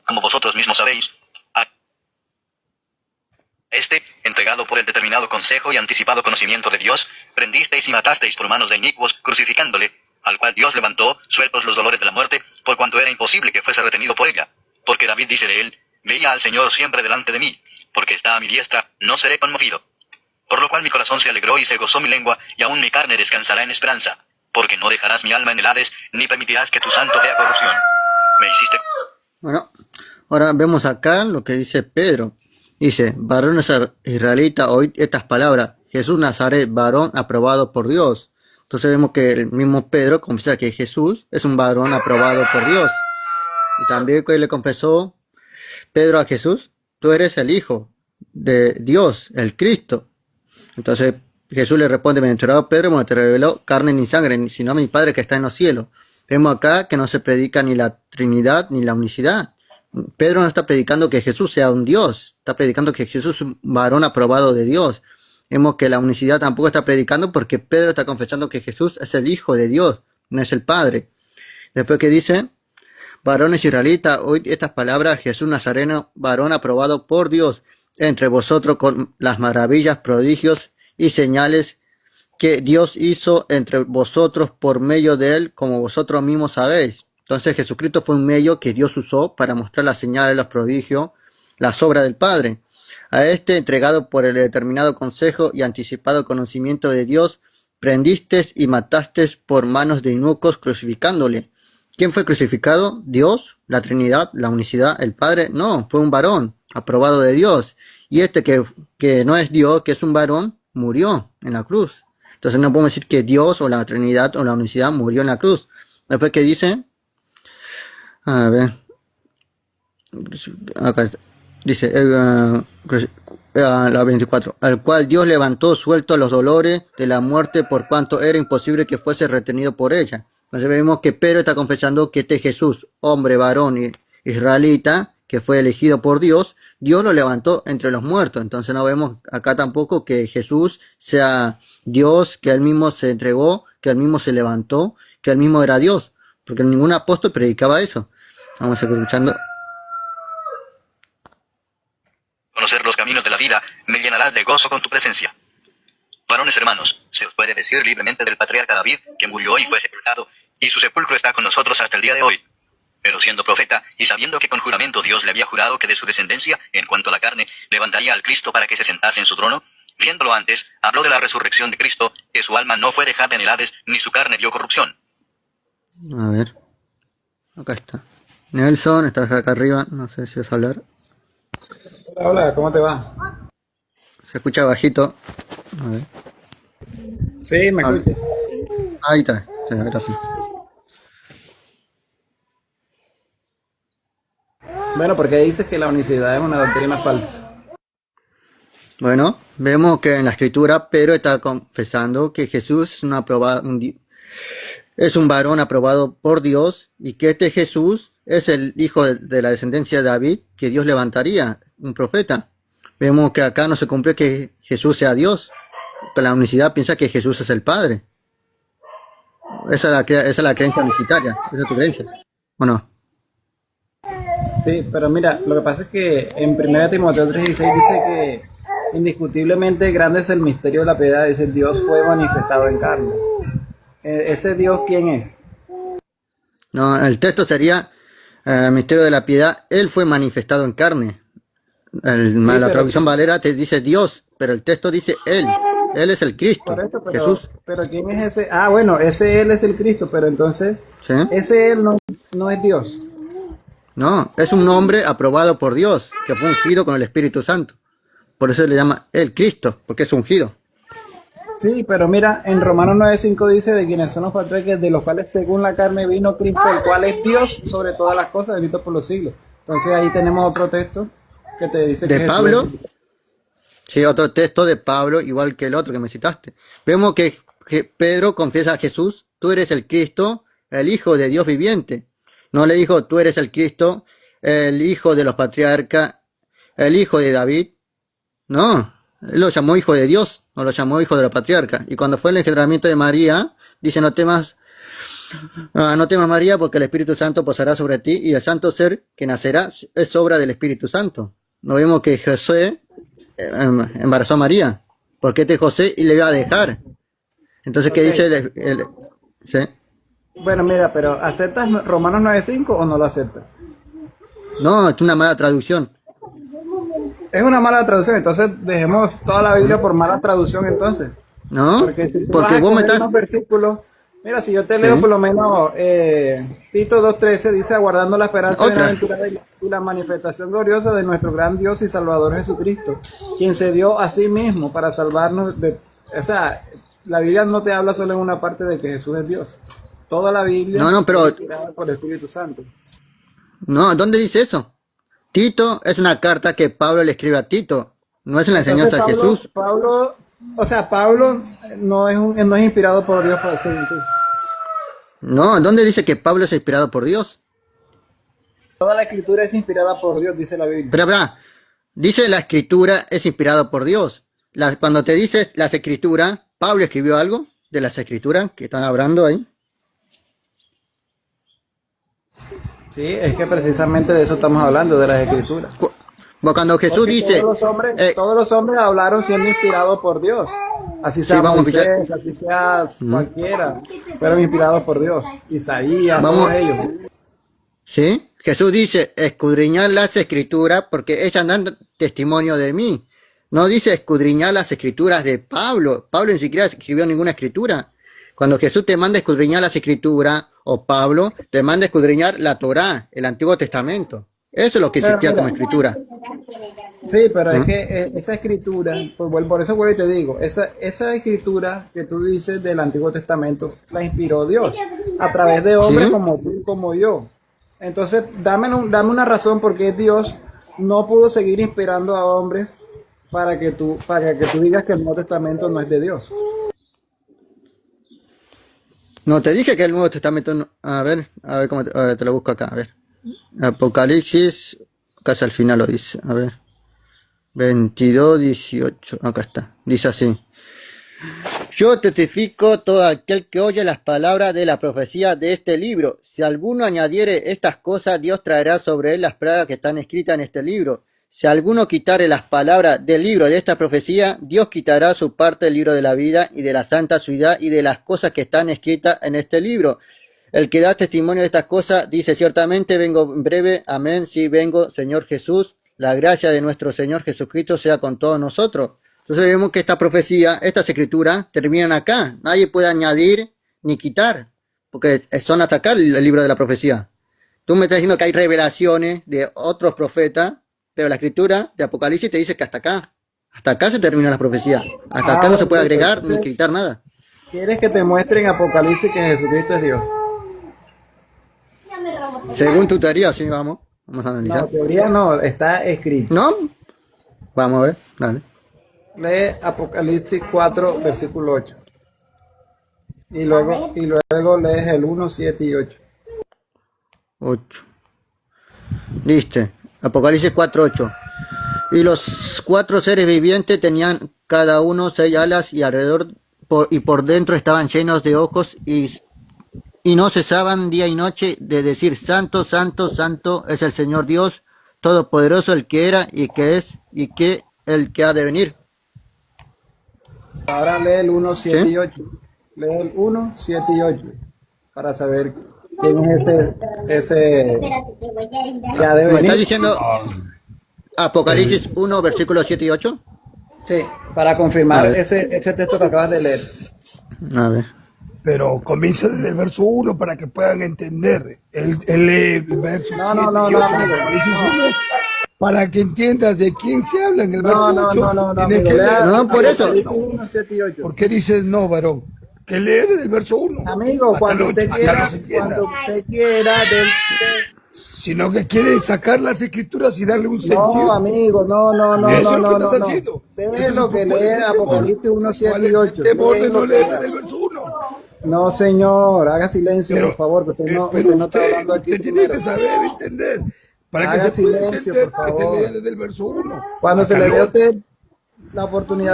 como vosotros mismos sabéis. A este, entregado por el determinado consejo y anticipado conocimiento de Dios, prendisteis y matasteis por manos de inicuos, crucificándole, al cual Dios levantó, sueltos los dolores de la muerte, por cuanto era imposible que fuese retenido por ella. Porque David dice de él: veía al Señor siempre delante de mí, porque está a mi diestra, no seré conmovido. Por lo cual mi corazón se alegró y se gozó mi lengua, y aún mi carne descansará en esperanza. Porque no dejarás mi alma en el Hades, ni permitirás que tu santo vea corrupción. Me hiciste... Bueno, ahora vemos acá lo que dice Pedro. Dice: varones israelitas, oíd estas palabras. Jesús Nazaret, varón aprobado por Dios. Entonces vemos que el mismo Pedro confiesa que Jesús es un varón aprobado por Dios. Y también que le confesó Pedro a Jesús: tú eres el Hijo de Dios, el Cristo. Entonces Jesús le responde: bienaventurado Pedro, no te reveló carne ni sangre, sino mi Padre que está en los cielos. Vemos acá que no se predica ni la Trinidad ni la unicidad. Pedro no está predicando que Jesús sea un Dios, está predicando que Jesús es un varón aprobado de Dios. Vemos que la unicidad tampoco está predicando, porque Pedro está confesando que Jesús es el Hijo de Dios, no es el Padre. Después que dice: varones israelitas, oíd estas palabras. Jesús Nazareno, varón aprobado por Dios entre vosotros, con las maravillas, prodigios y señales que Dios hizo entre vosotros por medio de él, como vosotros mismos sabéis. Entonces Jesucristo fue un medio que Dios usó para mostrar las señales, los prodigios, las obras del Padre. A este, entregado por el determinado consejo y anticipado conocimiento de Dios, prendisteis y matasteis por manos de inicuos, crucificándole. ¿Quién fue crucificado? ¿Dios? ¿La Trinidad? ¿La unicidad? ¿El Padre? No, fue un varón aprobado de Dios. Y este que no es Dios, que es un varón, murió en la cruz. Entonces no podemos decir que Dios o la Trinidad o la unicidad murió en la cruz. Después que dice, a ver, acá dice, la 24, al cual Dios levantó suelto los dolores de la muerte, por cuanto era imposible que fuese retenido por ella. Entonces vemos que Pedro está confesando que este Jesús, hombre, varón israelita, que fue elegido por Dios, Dios lo levantó entre los muertos. Entonces no vemos acá tampoco que Jesús sea Dios, que él mismo se entregó, que él mismo se levantó, que él mismo era Dios, porque ningún apóstol predicaba eso. Vamos a seguir escuchando. Conocer los caminos de la vida, me llenarás de gozo con tu presencia. Varones hermanos, se os puede decir libremente del patriarca David, que murió y fue sepultado, y su sepulcro está con nosotros hasta el día de hoy. Pero siendo profeta, y sabiendo que con juramento Dios le había jurado que de su descendencia, en cuanto a la carne, levantaría al Cristo para que se sentase en su trono, viéndolo antes, habló de la resurrección de Cristo, que su alma no fue dejada en el Hades, ni su carne vio corrupción. A ver, acá está. Nelson, estás acá arriba, no sé si vas a hablar. Hola, hola, ¿cómo te va? Se escucha bajito. A ver. Sí, ¿me escuchas? Ahí está, sí, gracias. Bueno, porque dices que la unicidad es una doctrina falsa. Bueno, vemos que en la escritura Pedro está confesando que Jesús es un varón aprobado por Dios, y que este Jesús es el hijo de la descendencia de David, que Dios levantaría, un profeta. Vemos que acá no se cumple que Jesús sea Dios. La unicidad piensa que Jesús es el Padre. Esa es la creencia unitaria, esa es tu creencia, ¿o no? Sí, pero mira, lo que pasa es que en 1 Timoteo 3:16 dice que indiscutiblemente grande es el misterio de la piedad, ese Dios fue manifestado en carne. ¿Ese Dios quién es? No, el texto sería misterio de la piedad, él fue manifestado en carne. La traducción Valera te dice Dios, pero el texto dice él es el Cristo, Por eso, Jesús. pero ¿quién es ese? Ah, bueno, ese él es el Cristo, pero entonces, ¿Sí? ese él no es Dios. No, es un hombre aprobado por Dios, que fue ungido con el Espíritu Santo. Por eso le llama el Cristo, porque es ungido. Sí, pero mira, en Romanos 9:5 dice de quienes son los patriarcas, de los cuales según la carne vino Cristo, el cual es Dios sobre todas las cosas, bendito por los siglos. Entonces ahí tenemos otro texto que te dice ¿De que Pablo? Jesús es... Sí, otro texto de Pablo, igual que el otro que me citaste. Vemos que Pedro confiesa a Jesús: tú eres el Cristo, el Hijo de Dios viviente. No le dijo: tú eres el Cristo, el Hijo de los patriarcas, el Hijo de David. No, él lo llamó Hijo de Dios, no lo llamó Hijo de los patriarcas. Y cuando fue el engendramiento de María, dice: no temas, No temas, María, porque el Espíritu Santo posará sobre ti y el santo ser que nacerá es obra del Espíritu Santo. No vemos que José embarazó a María, porque este José y le iba a dejar. Entonces, ¿qué Ok. dice ¿sí? Bueno, mira, pero ¿aceptas Romanos 9:5 o no lo aceptas? No, es una mala traducción. Es una mala traducción, entonces dejemos toda la Biblia por mala traducción entonces. ¿No? Porque si tú vas Porque a vos me coger estás... unos versículos, mira, si yo te leo ¿Sí? por lo menos Tito 2:13 dice, aguardando la esperanza de la Otra. aventura y la manifestación gloriosa de nuestro gran Dios y Salvador Jesucristo, quien se dio a sí mismo para salvarnos de... O sea, la Biblia no te habla solo en una parte de que Jesús es Dios. Toda la Biblia No, es pero... inspirada por el Espíritu Santo. No, ¿dónde dice eso? Tito es una carta que Pablo le escribe a Tito. No es una Entonces enseñanza de Jesús. Pablo no es inspirado por Dios para ser tú. No, ¿dónde dice que Pablo es inspirado por Dios? Toda la escritura es inspirada por Dios, dice la Biblia. Pero, dice la escritura es inspirado por Dios. Cuando te dices las escrituras, ¿Pablo escribió algo de las escrituras que están hablando ahí? Sí, es que precisamente de eso estamos hablando, de las escrituras. Cuando Jesús Porque dice... todos los hombres hablaron siendo inspirados por Dios. Así sea vamos a Moisés, así sea cualquiera, fueron inspirados por Dios. Isaías, Vamos. todos ellos. ¿Sí? Jesús dice, escudriñar las escrituras porque ellas dan testimonio de mí. No dice escudriñar las escrituras de Pablo. Pablo ni siquiera escribió ninguna escritura. Cuando Jesús te manda escudriñar las escrituras, o Pablo te manda escudriñar la Torá, el Antiguo Testamento. Eso es lo que Pero existía mira, como escritura. sí, pero es que esa escritura, por eso vuelvo y te digo, esa escritura que tú dices del Antiguo Testamento la inspiró Dios a través de hombres ¿Sí? como tú y como yo. Entonces, dame una razón por qué Dios no pudo seguir inspirando a hombres para que tú digas que el Nuevo Testamento no es de Dios. No, te dije que el Nuevo Testamento... A ver cómo a ver, te lo busco acá, a ver. Apocalipsis, casi al final lo dice, a ver. 22:18, acá está. Dice así. Yo testifico todo aquel que oye las palabras de la profecía de este libro. Si alguno añadiere estas cosas, Dios traerá sobre él las plagas que están escritas en este libro. Si alguno quitare las palabras del libro de esta profecía, Dios quitará su parte del libro de la vida y de la santa ciudad y de las cosas que están escritas en este libro. El que da testimonio de estas cosas dice ciertamente, vengo en breve, amén, sí vengo, Señor Jesús, la gracia de nuestro Señor Jesucristo sea con todos nosotros. Entonces vemos que esta profecía, estas escrituras, terminan acá. Nadie puede añadir ni quitar, porque son hasta acá el libro de la profecía. Tú me estás diciendo que hay revelaciones de otros profetas, pero la escritura de Apocalipsis te dice que hasta acá se termina la profecía. Hasta acá no se puede agregar ni quitar nada. ¿Quieres que te muestre en Apocalipsis que Jesucristo es Dios? Según tu teoría, sí, vamos a No, analizar. teoría no, está escrito. ¿No? Vamos a ver, dale. Lee Apocalipsis 4, versículo 8. Y luego lees el 1, 7 y 8. 8. Listo. Apocalipsis 4:8. Y los 4 seres vivientes tenían cada uno 6 alas y alrededor y por dentro estaban llenos de ojos y no cesaban día y noche de decir santo, santo, santo es el Señor Dios Todopoderoso, el que era y que es y que el que ha de venir. Ahora lee el 1, 7 ¿Sí? y 8. Lee el 1, 7 y 8. Para saber quién es ese que ha de ¿Me estás venir. diciendo Apocalipsis 1, versículos 7 y 8? Sí, para confirmar A ver. ese texto que acabas de leer. A ver. Pero comienza desde el verso 1 para que puedan entender. Él lee el verso No, 7 no, no, y no, 8 de amigo, Apocalipsis no. 1 para que entiendas de quién se habla en el No, verso no, 8. no, no, no, Tienes amigo, que lea leer. No, por eso. Apocalipsis 1, 7 y 8. ¿Por qué dices no, varón? Que lee desde el verso 1. Amigo, Hasta cuando el usted 8, hasta quiera, no se entienda. cuando usted quiera, Sino que quiere sacar las escrituras y darle un no, sentido. amigo, no, Eso es no, lo que no, estás no. haciendo. Déjelo que ¿cuál es lea el temor? Apocalipsis 1, 7 ¿Cuál y es el 8. temor de Déjelo no que leer lea. desde el verso 1? No, señor, haga silencio, Pero, por favor, que usted no pero está hablando aquí usted tiene primero. que saber entender. Para que Haga se pueda silencio, entender por que se favor. lea desde el verso 1. Cuando se hasta le el dé a 8. usted la oportunidad